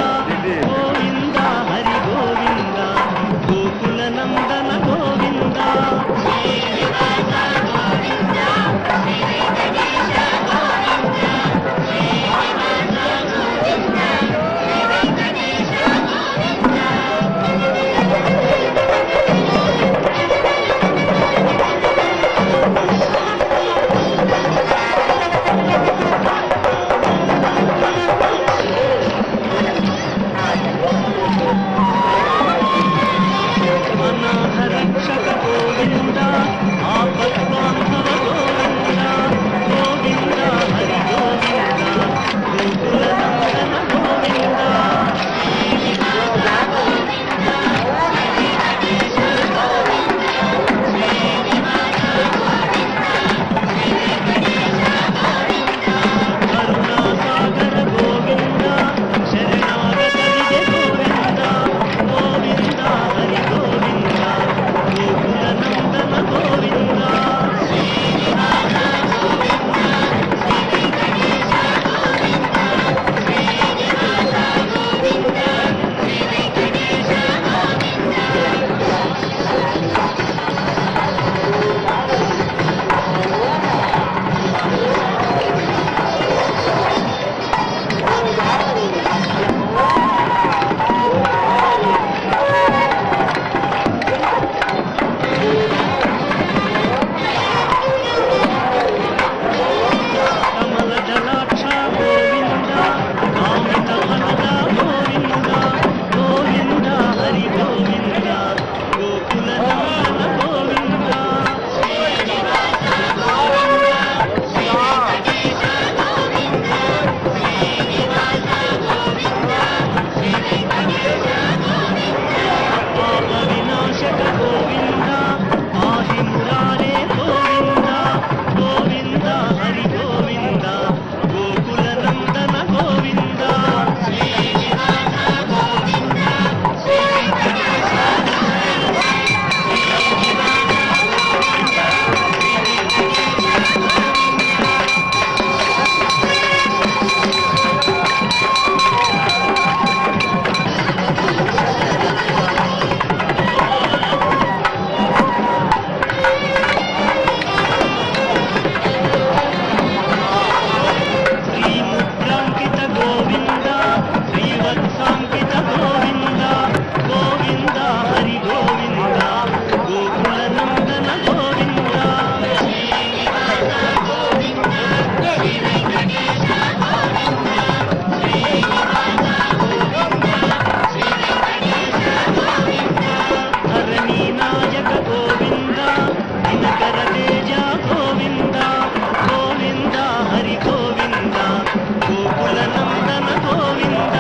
ಗೋವಿಂದ ಹರಿ ಗೋವಿಂದ ಗೋಕುಲ ನಂದನ ಗೋವಿಂದ ಶ್ರೀನಿವಾಸ ಗೋವಿಂದ ಶ್ರೀ ವೆಂಕಟೇಶ ಗೋವಿಂದ ಶ್ರೀನಿವಾಸ ಗೋವಿಂದ ಶ್ರೀ ವೆಂಕಟೇಶ ಗೋವಿಂದ ಅನಾಥ ರಕ್ಷಕ ಗೋವಿಂದ ಆಪತ್ವಾಂಧವ ಗೋವಿಂದ ಗೋವಿಂದ ಹರಿ ಗೋವಿಂದ ಗೋಕುಲ ನಂದನ ಗೋವಿಂದ ಕರುಣಾಸಾಗರ ಗೋವಿಂದ ಶರಣಾಗತರಿಗೆ ಗೋವಿಂದ ಗೋವಿಂದ ಹರಿ ಗೋವಿಂದ ಗೋಕುಲ ನಂದನ ಗೋವಿಂದ ಕಮಲ ಜಲಾಕ್ಷ ಗೋವಿಂದ ಕಾಮಿತ ಮನದ ಗೋವಿಂದ ಗೋವಿಂದ ಹರಿ ಗೋವಿಂದ ಗೋಕುಲ ನಂದನ ಗೋವಿಂದ ಪಾಪ ವಿನಾಶಕ ಗೋವಿಂದ ಪಾಹಿ ಮುರಾರೇ ಗೋವಿಂದ ಗೋವಿಂದ ಹರಿ ಗೋವಿಂದ ಗೋಕುಲ ನಂದನ ಗೋವಿಂದ ಶ್ರೀ ಮುದ್ರಾಂಕಿತ ಗೋವಿಂದ ಶ್ರೀವತ್ಸಾಂಕಿತ ಗೋವಿಂದ ಗೋವಿಂದ ಹರಿ ಗೋವಿಂದ ಗೋಕುಲ ನಂದನ ಗೋವಿಂದ ಧರಣಿ ನಾಯಕ ಗೋವಿಂದ ದಿನಕರ ತೇಜ ಗೋವಿಂದ ಗೋವಿಂದ ಹರಿ ಗೋವಿಂದ ಗೋಕುಲ ನಂದನ ಗೋವಿಂದ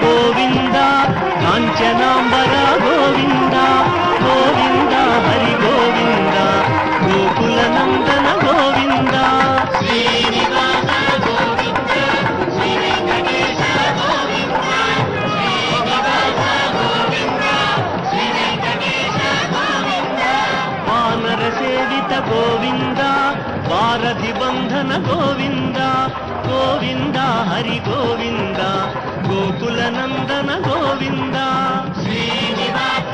గోవింద కాంచనాంబర గోవింద గోవింద హరి గోవింద గోకుల నందన గోవింద శ్రీనివాస గోవింద శ్రీ వెంకటేశ గోవింద శ్రీనివాస గోవింద శ్రీ వెంకటేశ గోవింద వానర సేవిత గోవింద వారధి బంధన గోవింద గోవింద హరి గోవింద గోకుల నందన గోవింద శ్రీనివాస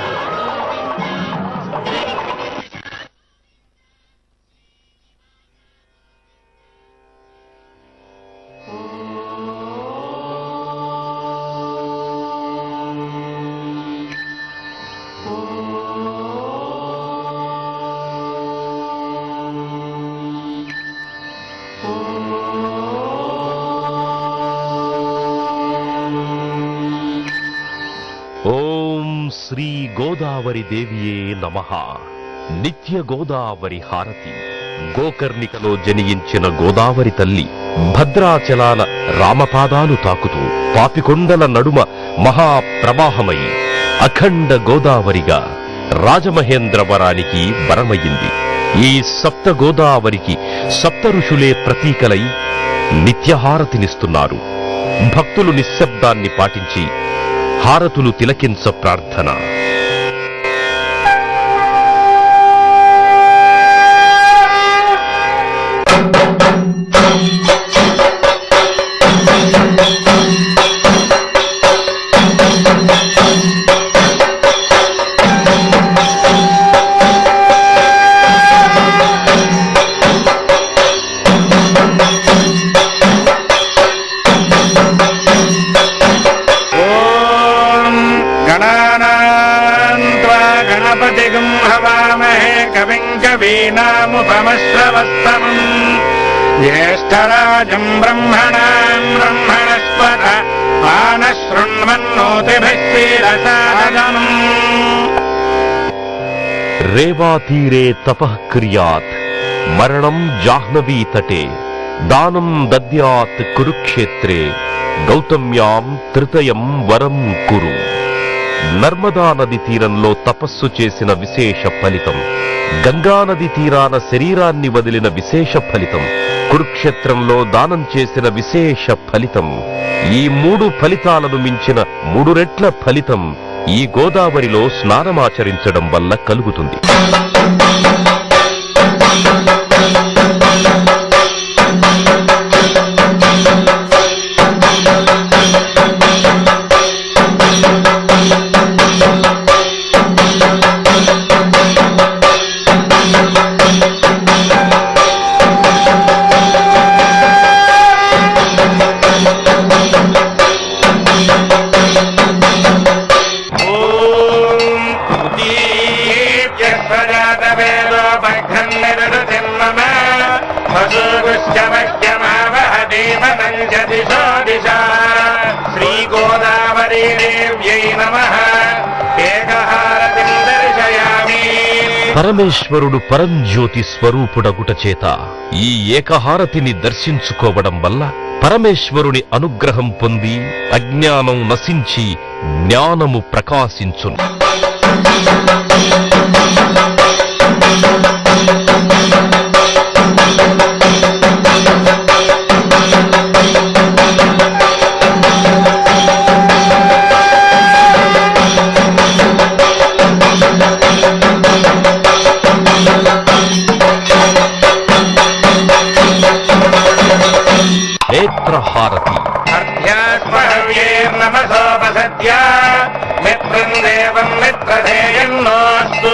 ఓం శ్రీ గోదావరి దేవియే నమః. నిత్య గోదావరి హారతి. గోకర్ణికలో జనించిన గోదావరి తల్లి భద్రాచలాల రామపాదాలు తాకుతూ పాపికొండల నడుమ మహాప్రవాహమై అఖండ గోదావరిగా రాజమహేంద్రవరానికి వరమయ్యింది. ఈ సప్త గోదావరికి సప్త ఋషులే ప్రతీకలై నిత్యహారతినిస్తున్నారు. భక్తులు నిశ్శబ్దాన్ని పాటించి హారతులు తిలకించ ప్రార్థన. గణపతిగం హవామహే కవిం కవీనాముపమశ్రవస్తమం జ్యేష్ఠరాజం బ్రహ్మణాం బ్రహ్మణస్పత ఆనశృణ్వన్నోతిభిः శ్రీరసాదనం. రేవాతీరే తపః క్రియాత్ మరణం జాహ్నవీ తటే దానం దద్యాత్ కురుక్షేత్రే గౌతమ్యాం తృతయం వరం కురు. నర్మదా నది తీరంలో తపస్సు చేసిన విశేష ఫలితం, గంగానది తీరాన శరీరాన్ని వదిలిన విశేష ఫలితం, కురుక్షేత్రంలో దానం చేసిన విశేష ఫలితం, ఈ మూడు ఫలితాలను మించిన 3 రెట్ల ఫలితం ఈ గోదావరిలో స్నానమాచరించడం వల్ల కలుగుతుంది. శ్రీ గోదావరీ దేవ్యై నమః. ఏకహారతిం దర్శయామి. పరమేశ్వరుడు పరంజ్యోతి స్వరూపుడగుట చేత ఈ ఏకహారతిని దర్శించుకోవడం వల్ల పరమేశ్వరుని అనుగ్రహం పొంది అజ్ఞానం నశించి జ్ఞానము ప్రకాశించును. నేత్రహారతి. అర్ధ్యాస్మహవ్యేర్నమసోపసద్య మిత్రం దేవం మిత్రధేయన్నోస్తు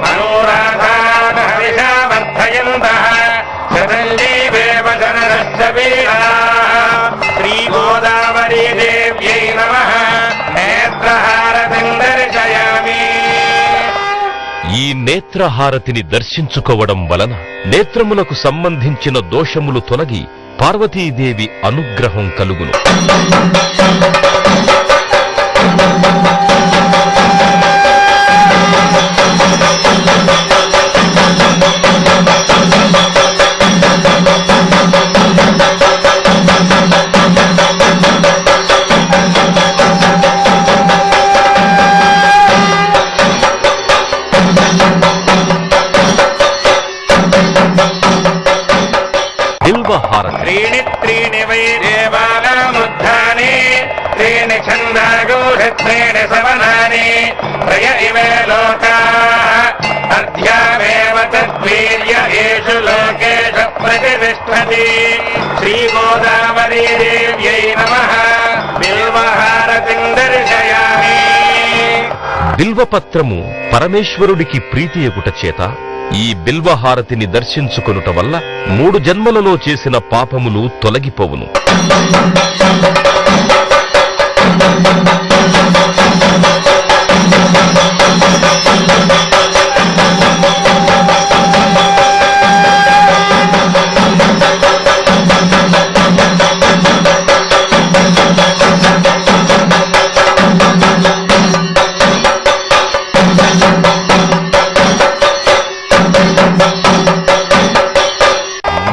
మనోరాధాన హవిషావర్ధయంతః శతంజీవేవ జనరశ్చ వీరాః. శ్రీ గోదావరీ దేవ్యై నమః. నేత్రహారతిం దర్శయామి. ఈ నేత్రహారతిని దర్శించుకోవడం వలన నేత్రములకు సంబంధించిన దోషములు తొలగి పార్వతీదేవి అనుగ్రహం కలుగును. పంచహారతి. त्रीणि त्रीणि वै देवानामुद्धानि त्रीणि छन्दागूढत्रीणि सवनानि त्रय इमे लोकाः अध्यामेव तद्वीर्य येषु लोकेषु प्रतिष्ठति. श्रीगोदावरी देव्यै नमः. बिल्वहारतिं दर्शयामि. బిల్వపత్రము పరమేశ్వరుడికి ప్రీతియగుట చేత ఈ బిల్వహారతిని దర్శించుకొనుట వల్ల 3 జన్మలలో చేసిన పాపములు తొలగిపోవును.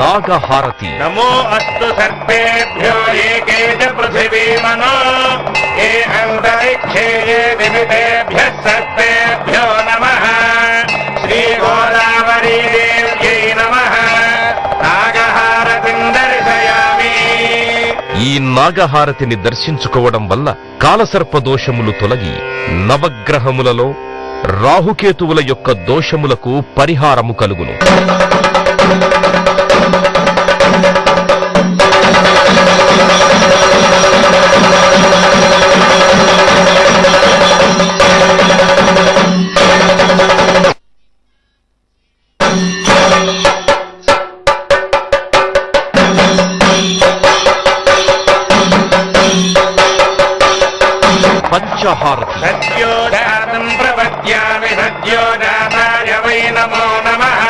నాగహారతి. नमो अस्तु सर्पेभ्यो एके च पृथिवीमनो ये अन्तरिक्षे ये दिवितेभ्यः सर्पेभ्यो नमः. श्रीगोदावरी देव्यै नमः. नागहारतिं दर्शयामि. ఈ నాగహారతిని దర్శించుకోవడం వల్ల కాలసర్ప దోషములు తొలగి నవగ్రహములలో రాహుకేతువుల యొక్క దోషములకు పరిహారము కలుగును. పంచహారతి. सद्योजातं प्रपद्यामि सद्योजाताय वै नमो नमः.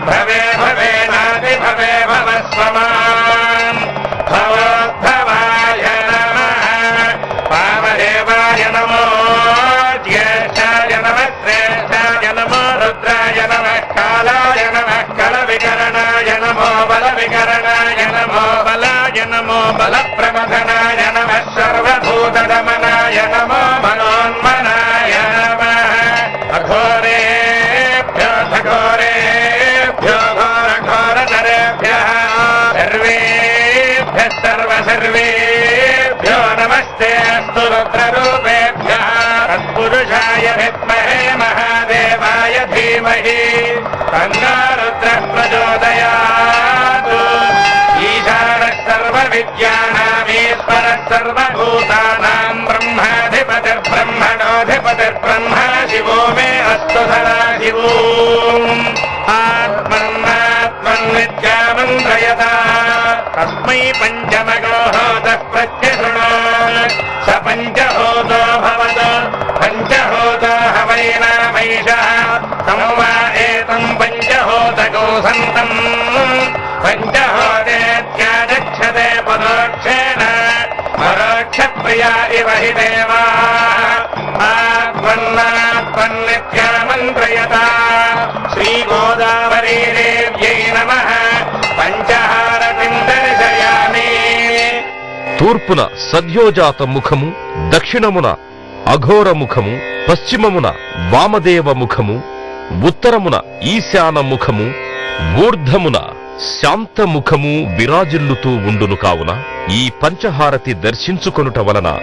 भवे भवेनादि भवे भवस्वमान्. भवोद्भवाय नमः. वामदेवाय नमो. ज्येष्ठाय नमः. श्रेष्ठाय नमो. रुद्राय नमः. कालाय नमः. कलविकरणाय नमो. बलविकरणाय नमो. बलाय नमो. बलप्रमथनाय नमः. सर्वभूतदमनाय नमो. मनोन्मनाय नमः. अघोरेभ्यो घोरेभ्यो घोरघोरतरेभ्यः सर्वेभ्यः सर्वसर्वेभ्यो नमस्ते अस्तु रुद्ररूपेभ्यः. तत्पुरुषाय विद्महे महादेवाय धीमहि तन्नो रुद्रः प्रचोदयात्. ईशानः सर्वविद्यानामीश्वरः सर्वभूतानां ब्रह्माधिपतिर्ब्रह्मणोऽधिपतिर्ब्रह्म शिवो मे अस्तु सदा शिवो. आत्मन्नात्मन्नित्यामन्त्रयता तस्मै पञ्चमगोहोतः प्रत्यशृणोत्. स पञ्चहोतो भवतु. पञ्चहोता हवैनामैषः तं वा एतं पञ्चहोतको सन्तम्. पञ्चहोतेत्याचक्षते परोक्षेण परोक्षप्रिया इव हि देवा. आत्मन्नात्मन्नित्यामन्त्रयता. श्रीगोदावरी देव्यै नमः. पञ्चहारतिं दर्शयामि. తూర్పున సద్యోజాత ముఖము, దక్షిణమున అఘోర ముఖము, పశ్చిమమున వామదేవ ముఖము, ఉత్తరమున ఈశాన ముఖము, ఊర్ధమున శాంతముఖము విరాజిల్లుతూ ఉండును. కావున ఈ పంచహారతి దర్శించుకొనుట వలన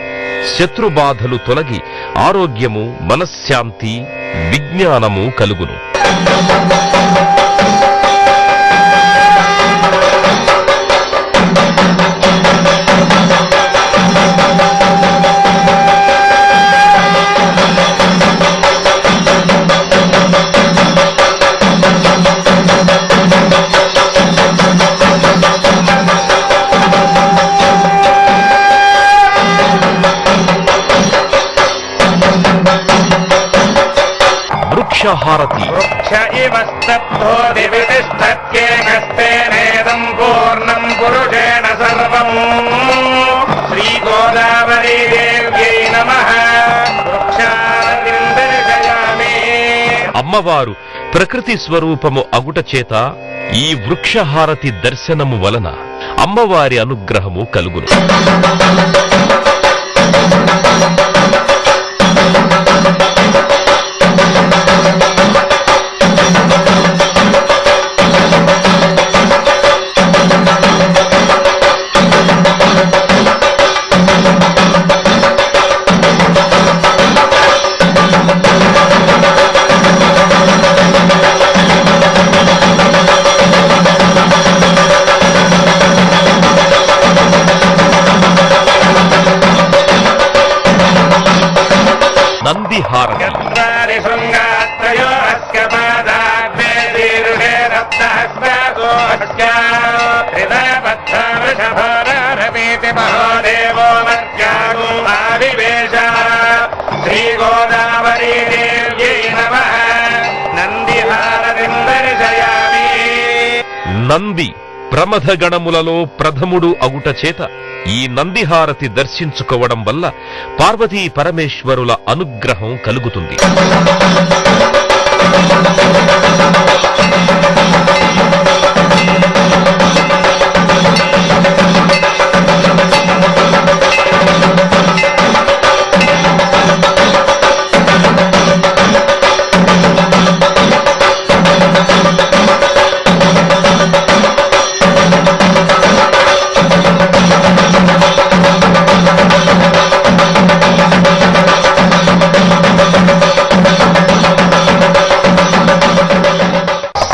శత్రుబాధలు తొలగి ఆరోగ్యము, మనశ్శాంతి, విజ్ఞానము కలుగును. వృక్షహారతి. वृक्ष इव स्तब्धो दिवि तिष्ठत्येकस्तेनेदं पूर्णं पुरुषेण सर्वम्. श्रीगोदावरी देव्यै नमः. वृक्षारतिं दर्शयामि. అమ్మవారు ప్రకృతి స్వరూపము అగుట చేత ఈ వృక్షహారతి దర్శనము వలన అమ్మవారి అనుగ్రహము కలుగును. నంది ప్రమథగణములలో ప్రథముడు అగుట చేత ఈ నందిహారతి దర్శించుకోవడం వల్ల పార్వతీ పరమేశ్వరుల అనుగ్రహం కలుగుతుంది.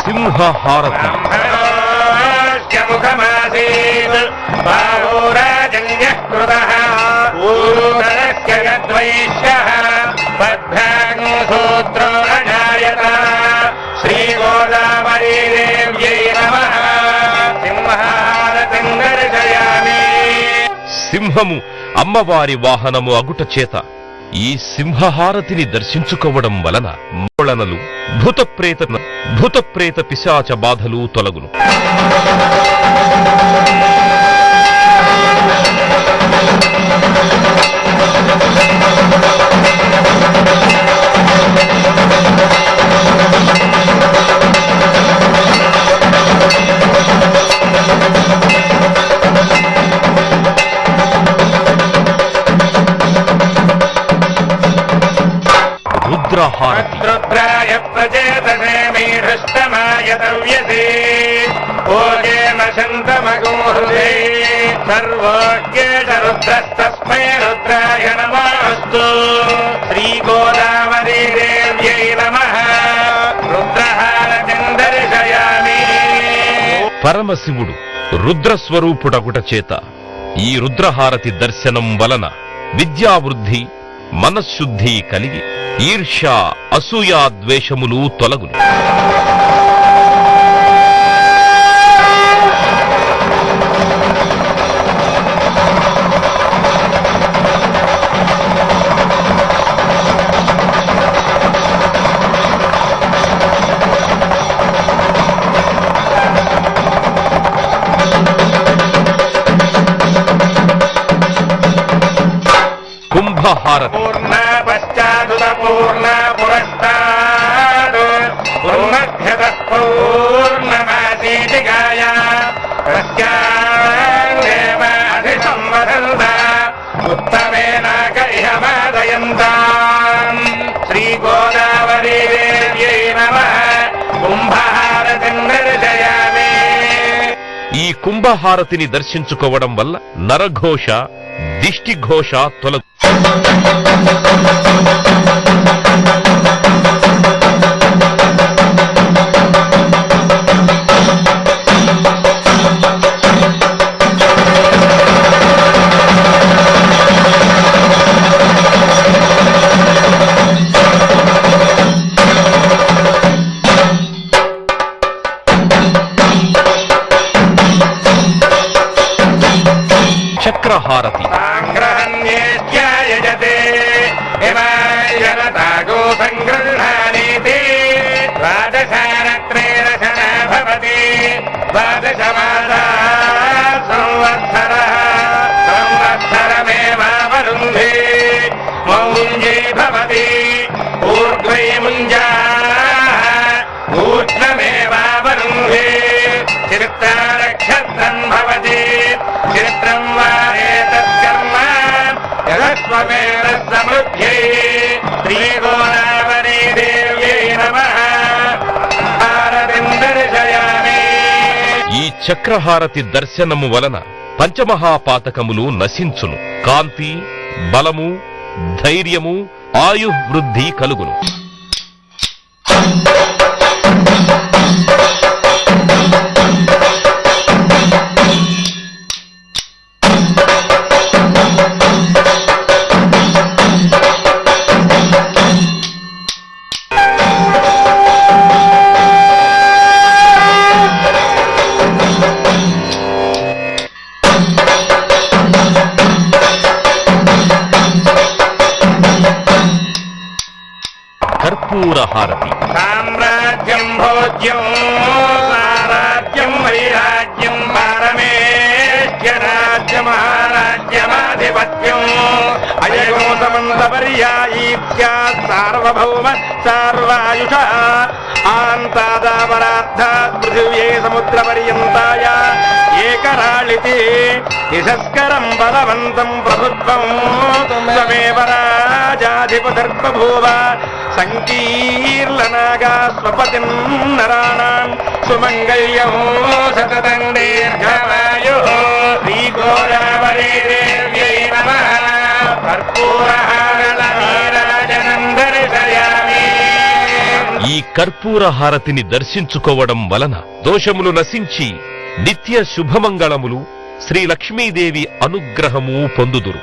సింహహారతి. ముఖమాసీత్ బాహోరాజన్యః కృతః ఊదరస్య యద్వైశ్యః పద్భ్యాగో సూత్రో అజాయత. శ్రీగోదావరీదేవ్యై నమః. సింహహారతిం దర్శయామి. సింహము అమ్మవారి వాహనము అగుట చేత ఈ సింహహారతిని దర్శించుకోవడం వలన మోళనలు భూతప్రేత పిశాచ బాధలు తొలగును. రుద్రహారతి. రుద్రాయ ప్రచేతసే మీఢష్టమాయ దవ్యసే ఓజేన శంతమగోహృదే సర్వోజ్ఞేష రుద్రస్తస్మై రుద్రాయ నమస్తు. శ్రీగోదావరీదేవ్యై నమః. రుద్రహారతిం దర్శయామి. పరమశివుడు రుద్రస్వరూపుడగుట చేత ఈ రుద్రహారతి దర్శనం వలన విద్యావృద్ధి మనశ్శుద్ధి కలిగి ఈర్ష్య అసూయా ద్వేషములు తొలగును. కుంభహారతి. పూర్ణ పశ్చాదుత పూర్ణ పురస్తాద్ పూర్ణధ్యతః పూర్ణమాసీతికాయ తస్యాదేవ అధిసంవదంత ఉత్తమేన కైహమాదయంతాం. శ్రీగోదావరీదేవ్యై నమః. కుంభహారతిం దర్శయామి. ఈ కుంభహారతిని దర్శించుకోవడం వల్ల నరఘోష దిష్టిఘోష తొలగు. చక్రహారతి. సాంగ్రహణ్యేష్యాయజతే హిమాయనతాగో సంగృహాణీతి. ద్వాదశానత్రేరశన భవతి. ద్వాదశమాసా సంవత్సరః సంవత్సరమేవావరుంధే. మౌంజీ భవతి. ఊర్ధ్వై ముంజాః ఊర్ధ్వమేవావరుంధే. చిత్తానక్షత్రం భవతి. చిత్రం వా ఏతత్కర్మ యదస్వమేన సమృద్ధ్యై. శ్రీగోదావరీదేవ్యై నమః. హారతిం దర్శయామి. ఈ చక్రహారతి దర్శనము వలన పంచమహాపాతకములు నశించును. కాంతి, బలము, ధైర్యము, ఆయువృద్ధి కలుగును. కర్పూరహారతి. సామ్రాజ్యం భోజ్యం రాజ్యం వైరాజ్యం పారమేష్యరాజ్యమహారాజ్యమాధిపత్యం అయగో సమంతపర్యాయీత్యా సార్వభౌమ సార్వాయుష ఆంతాదాపరార్థాత్ పృథివ్యే సముద్రపర్యంతాయ ఏకరాళితి నిశస్కరం బలవంతం ప్రభుత్వం త్వమేవ రాజాధిపతిర్బభూవ సంకీర్ణనాగా స్వపతిం నరాణాం సుమంగళ్యం సతతం దీర్ఘమాయుః శ్రీగోదావరీదేవ్యై నమః కర్పూరహారళనీరాజనం దర్శయామి. ఈ కర్పూర హారతిని దర్శించుకోవడం వలన దోషములు నశించి నిత్య శుభమంగళములు శ్రీ లక్ష్మీదేవి అనుగ్రహము పొందుదురు.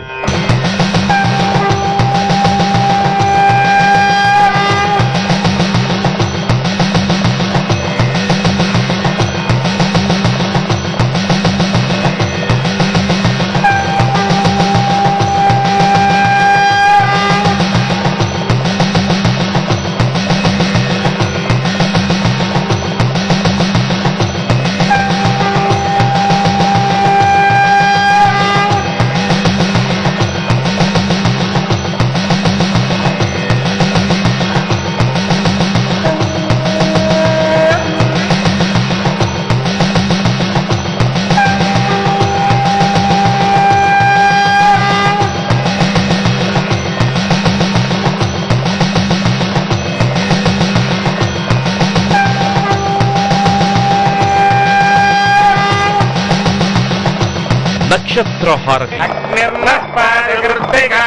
నక్షత్ర హారతి. అగ్నిర్నః పాదకృత్తికా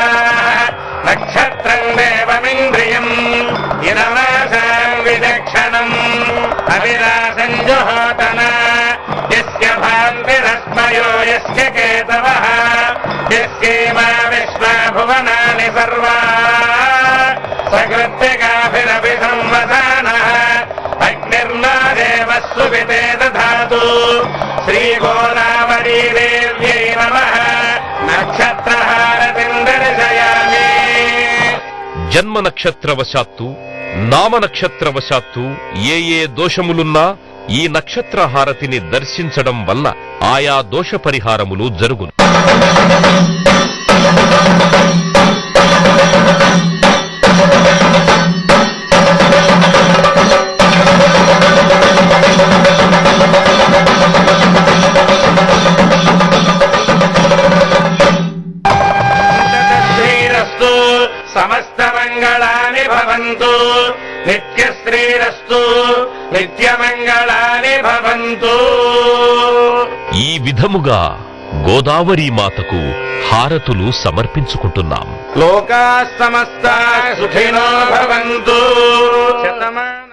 నక్షత్రం దేవమింద్రియం ఇరమాసాం విచక్షణం అవిరాసం జుహోతన యస్య భాంతిరస్మయో యస్య కేతవః యస్యేమా విశ్వా భువనాని సర్వా సకృత్తికాభిరపి సంవసానః అగ్నిర్నా దేవస్సు వితే దధాతు. శ్రీగోదావరీదేవ్యై నమః నక్షత్రహారతిం దర్శయామి. జన్మ నక్షత్రవశాత్తు నామ నక్షత్రవశాత్తు ఏ దోషములున్నా ఈ నక్షత్ర హారతిని దర్శించడం వల్ల ఆయా దోష పరిహారములు జరుగును. శ్రీరస్తు సమస్త మంగళాని భవంతు నిత్యశ్రీరస్తు నిత్యమంగళాని భవంతు. ఈ విధముగా గోదావరీ మాతకు హారతులు సమర్పించుకుంటున్నాం. లోకా సమస్తా సుఖినో భవంతు. శతమానం